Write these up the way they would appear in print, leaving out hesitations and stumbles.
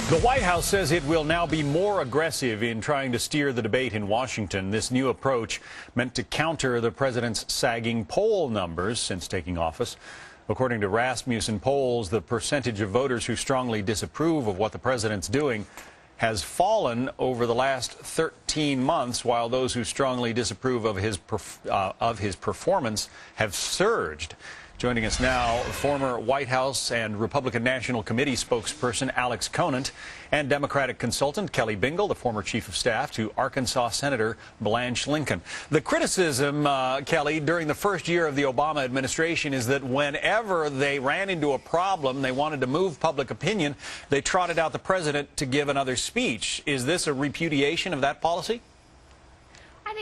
The White House says it will now be more aggressive in trying to steer the debate in Washington. This new approach meant to counter the president's sagging poll numbers since taking office. According to Rasmussen polls, the percentage of voters who strongly disapprove of what the president's doing has fallen over the last 13 months, while those who strongly disapprove of his performance have surged. Joining us now, former White House and Republican National Committee spokesperson Alex Conant and Democratic consultant Kelly Bingel, the former chief of staff to Arkansas Senator Blanche Lincoln. The criticism, Kelly, during the first year of the Obama administration is that whenever they ran into a problem, they wanted to move public opinion, they trotted out the president to give another speech. Is this a repudiation of that policy?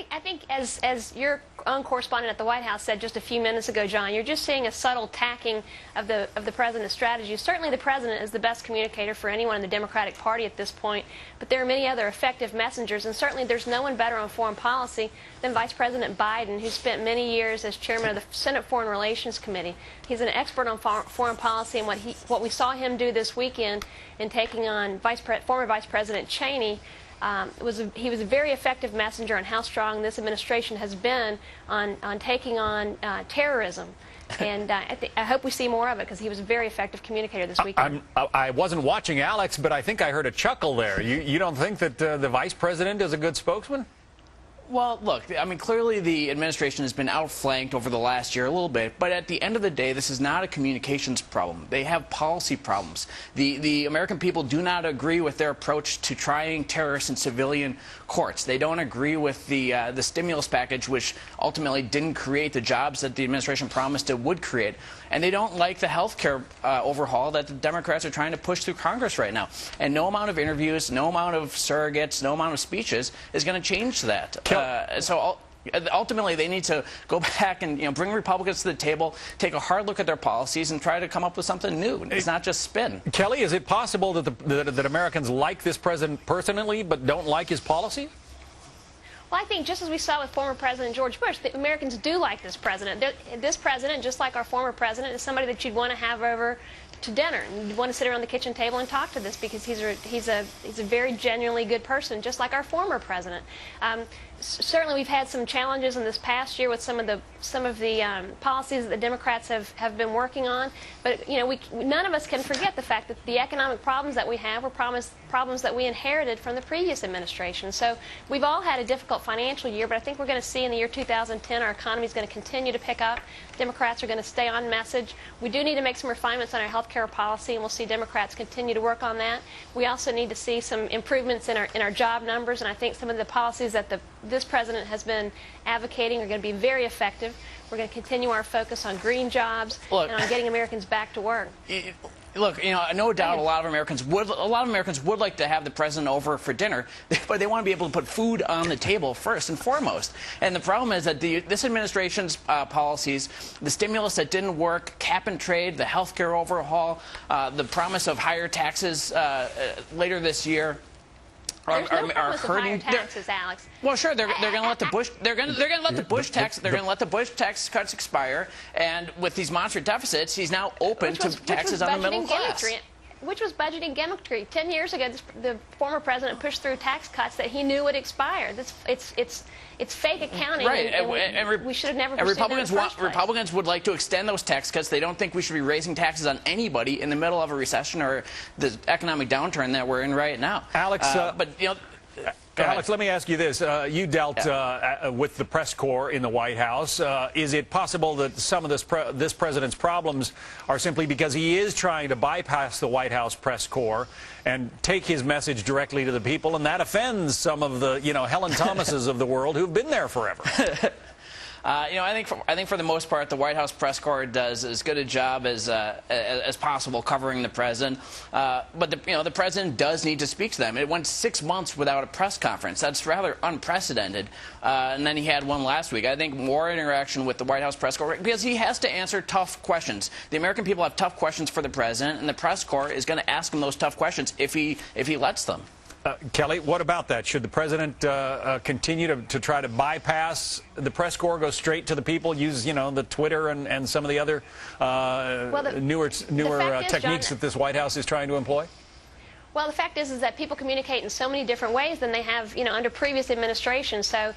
I think as your own correspondent at the White House said just a few minutes ago, John, you're just seeing a subtle tacking of the president's strategy. Certainly the president is the best communicator for anyone in the Democratic Party at this point, but there are many other effective messengers, and certainly there's no one better on foreign policy than Vice President Biden, who spent many years as chairman of the Senate Foreign Relations Committee. He's an expert on foreign policy, and what we saw him do this weekend in taking on former Vice President Cheney, he was a very effective messenger on how strong this administration has been on taking on terrorism. And I hope we see more of it, because he was a very effective communicator this weekend. I wasn't watching Alex, but I think I heard a chuckle there. You don't think that the vice president is a good spokesman? Well, look, I mean, clearly the administration has been outflanked over the last year a little bit, but at the end of the day, this is not a communications problem. They have policy problems. The American people do not agree with their approach to trying terrorists in civilian courts. They don't agree with the stimulus package, which ultimately didn't create the jobs that the administration promised it would create. And they don't like the health care overhaul that the Democrats are trying to push through Congress right now. And no amount of interviews, no amount of surrogates, no amount of speeches is going to change that. So ultimately, they need to go back and bring Republicans to the table, take a hard look at their policies, and try to come up with something new. It's not just spin. Kelly, is it possible that Americans like this president personally but don't like his policy? Well, I think just as we saw with former President George Bush, the Americans do like this president. This president, just like our former president, is somebody that you'd want to have over to dinner. You'd want to sit around the kitchen table and talk to this, because he's a very genuinely good person, just like our former president. Certainly, we've had some challenges in this past year with some of the policies that the Democrats have been working on. But none of us can forget the fact that the economic problems that we have were problems that we inherited from the previous administration. So we've all had a difficult financial year, but I think we're going to see in the year 2010 our economy is going to continue to pick up. Democrats are going to stay on message. We do need to make some refinements on our health care policy, and we'll see Democrats continue to work on that. We also need to see some improvements in our job numbers, and I think some of the policies that this president has been advocating are going to be very effective. We're going to continue our focus on green jobs and on getting Americans back to work. Look, no doubt a lot of Americans would like to have the president over for dinner, but they want to be able to put food on the table first and foremost. And the problem is that this administration's policies, the stimulus that didn't work, cap and trade, the health care overhaul, the promise of higher taxes later this year, are hurting taxes, Alex. Well, sure, they're going to let the Bush tax cuts expire, and with these monster deficits, he's now open to taxes on the middle class. Which was budgeting gimmickry. 10 years ago, the former president pushed through tax cuts that he knew would expire. It's fake accounting, right? And we should have never pursued that in the first place. Republicans would like to extend those tax cuts. They don't think we should be raising taxes on anybody in the middle of a recession or the economic downturn that we're in right now. Alex, Alex, let me ask you this. You dealt with the press corps in the White House. Is it possible that some of this president's problems are simply because he is trying to bypass the White House press corps and take his message directly to the people, and that offends some of the, Helen Thomases of the world who've been there forever? I think for the most part, the White House press corps does as good a job as possible covering the president. But the president does need to speak to them. It went 6 months without a press conference. That's rather unprecedented. And then he had one last week. I think more interaction with the White House press corps, because he has to answer tough questions. The American people have tough questions for the president, and the press corps is going to ask him those tough questions if he lets them. Kelly, what about that? Should the president continue to try to bypass the press corps, go straight to the people, use the Twitter and some of the other newer techniques that this White House is trying to employ? Well, the fact is that people communicate in so many different ways than they have, under previous administrations. So,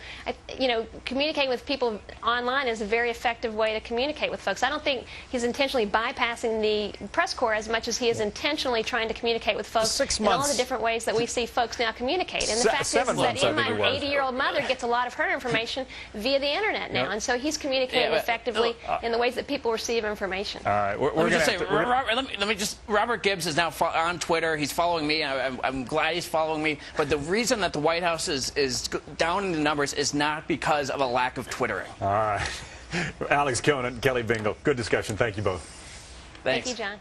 communicating with people online is a very effective way to communicate with folks. I don't think he's intentionally bypassing the press corps as much as he is intentionally trying to communicate with folks in all the different ways that we see folks now communicate. And the fact is that even my 80-year-old mother gets a lot of her information via the internet now, and so he's communicating effectively in the ways that people receive information. All right, we're going to say, Robert Gibbs is now on Twitter. He's following me. I'm glad he's following me. But the reason that the White House is down in the numbers is not because of a lack of Twittering. All right. Alex Conant, Kelly Bingel, good discussion. Thank you both. Thanks. Thank you, John.